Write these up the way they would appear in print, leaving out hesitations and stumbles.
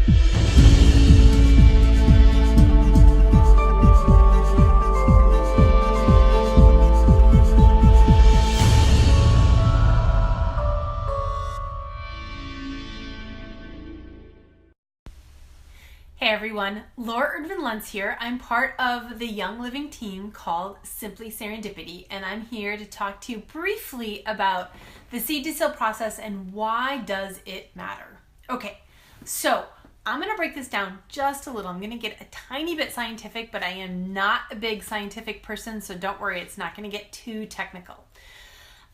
Hey everyone, Laura Erdman-Luntz here. I'm part of the Young Living team called Simply Serendipity, and I'm here to talk to you briefly about the seed to seal process and why does it matter. Okay, so I'm going to break this down just a little. I'm going to get a tiny bit scientific, but I am not a big scientific person, so don't worry, it's not going to get too technical.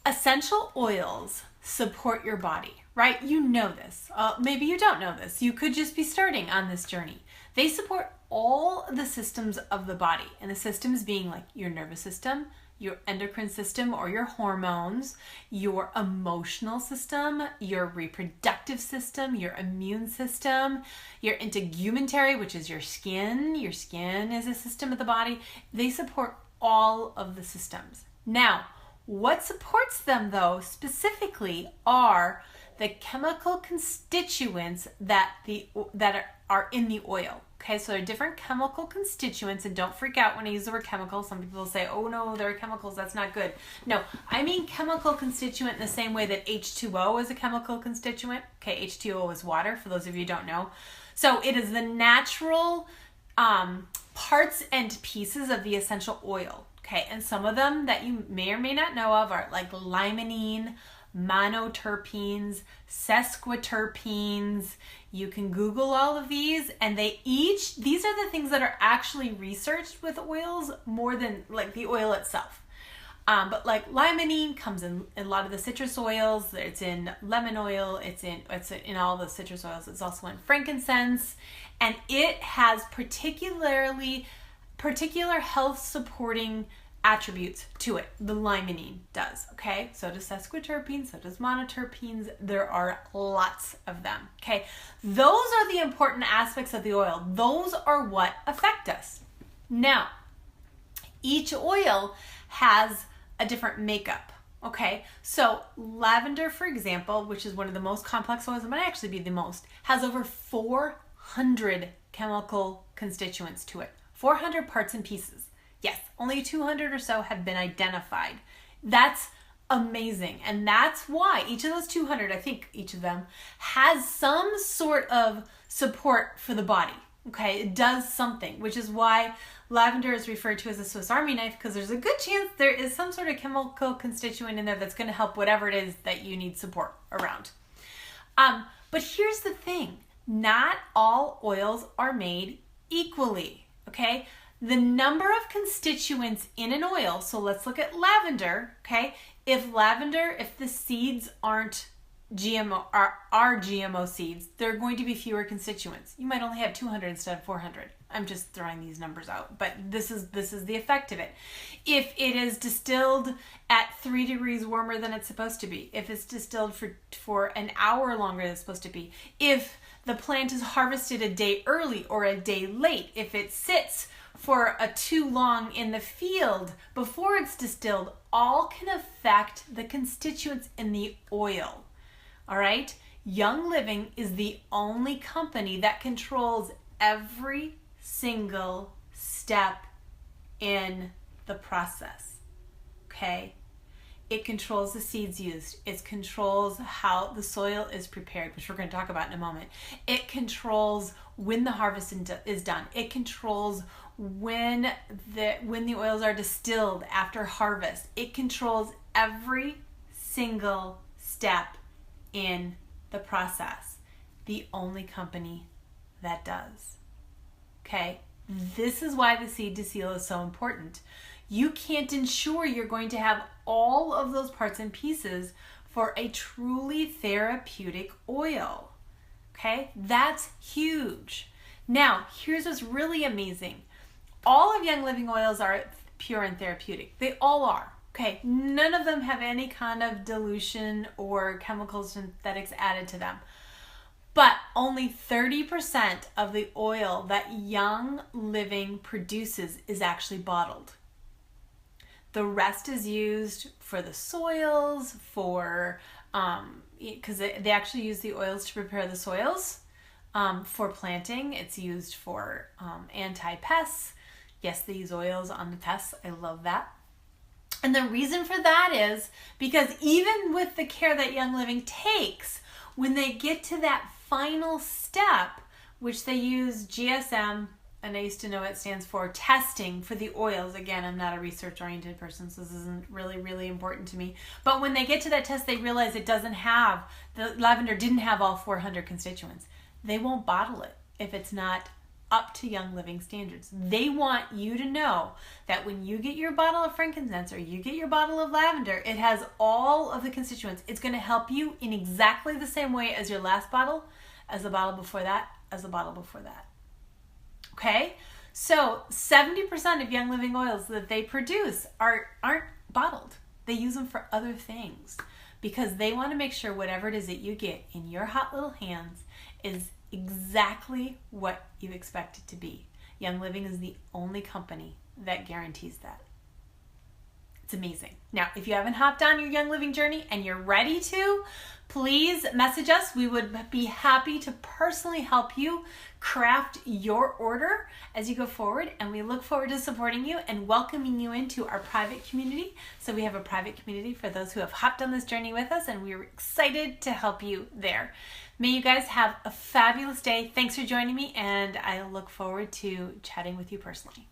Essential oils support your body, right? You know this. Maybe you don't know this. You could just be starting on this journey. They support all the systems of the body, and the systems being like your nervous system, your endocrine system or your hormones, your emotional system, your reproductive system, your immune system, your integumentary, which is your skin. Your skin is a system of the body. They support all of the systems. Now, what supports them, though, specifically are the chemical constituents that are in the oil. Okay, so there are different chemical constituents, and don't freak out when I use the word chemical. Some people say, oh no, there are chemicals, that's not good. No, I mean chemical constituent in the same way that H2O is a chemical constituent. Okay, H2O is water, for those of you who don't know. So it is the natural parts and pieces of the essential oil. Okay, and some of them that you may or may not know of are like limonene, monoterpenes, sesquiterpenes. You can Google all of these, and these are the things that are actually researched with oils more than like the oil itself. But like limonene comes in a lot of the citrus oils. It's in lemon oil. It's in all the citrus oils. It's also in frankincense, and it has particular health supporting attributes to it. The limonene does, okay? So does sesquiterpenes, so does monoterpenes. There are lots of them, okay? Those are the important aspects of the oil. Those are what affect us. Now, each oil has a different makeup, okay? So lavender, for example, which is one of the most complex oils, it might actually be the most, has over 400 chemical constituents to it. 400 parts and pieces. Yes, only 200 or so have been identified. That's amazing. And that's why each of those 200, I think each of them, has some sort of support for the body. Okay, it does something, which is why lavender is referred to as a Swiss Army knife, because there's a good chance there is some sort of chemical constituent in there that's going to help whatever it is that you need support around. But here's the thing. Not all oils are made equally. Okay, the number of constituents in an oil, so let's look at lavender, okay? If the seeds aren't GMO, are GMO seeds, there are going to be fewer constituents. You might only have 200 instead of 400. I'm just throwing these numbers out, but this is the effect of it. If it is distilled at 3 degrees warmer than it's supposed to be, if it's distilled for an hour longer than it's supposed to be, if the plant is harvested a day early or a day late, if it sits for too long in the field before it's distilled, all can affect the constituents in the oil. All right? Young Living is the only company that controls every single step in the process. Okay? It controls the seeds used. It controls how the soil is prepared, which we're going to talk about in a moment. It controls when the harvest is done. It controls when the oils are distilled after harvest. It controls every single step in the process. The only company that does. Okay? This is why the seed to seal is so important. You can't ensure you're going to have all of those parts and pieces for a truly therapeutic oil. Okay? That's huge. Now, here's what's really amazing. All of Young Living oils are pure and therapeutic. They all are. Okay? None of them have any kind of dilution or chemical synthetics added to them. But only 30% of the oil that Young Living produces is actually bottled. The rest is used for the soils, because they actually use the oils to prepare the soils. For planting. It's used for anti-pests. Yes, they use oils on the pests. I love that. And the reason for that is because even with the care that Young Living takes, when they get to that final step, which they use GSM, and I used to know it stands for testing for the oils. Again, I'm not a research-oriented person, so this isn't really important to me. But when they get to that test, they realize the lavender didn't have all 400 constituents. They won't bottle it if it's not up to Young Living standards. They want you to know that when you get your bottle of frankincense or you get your bottle of lavender, it has all of the constituents. It's going to help you in exactly the same way as your last bottle, as the bottle before that, as the bottle before that. Okay? So 70% of Young Living oils that they produce aren't bottled. They use them for other things because they want to make sure whatever it is that you get in your hot little hands is exactly what you expect it to be. Young Living is the only company that guarantees that. It's amazing. Now, if you haven't hopped on your Young Living journey and you're ready to, please message us. We would be happy to personally help you craft your order as you go forward, and we look forward to supporting you and welcoming you into our private community. So we have a private community for those who have hopped on this journey with us, and we're excited to help you there. May you guys have a fabulous day. Thanks for joining me, and I look forward to chatting with you personally.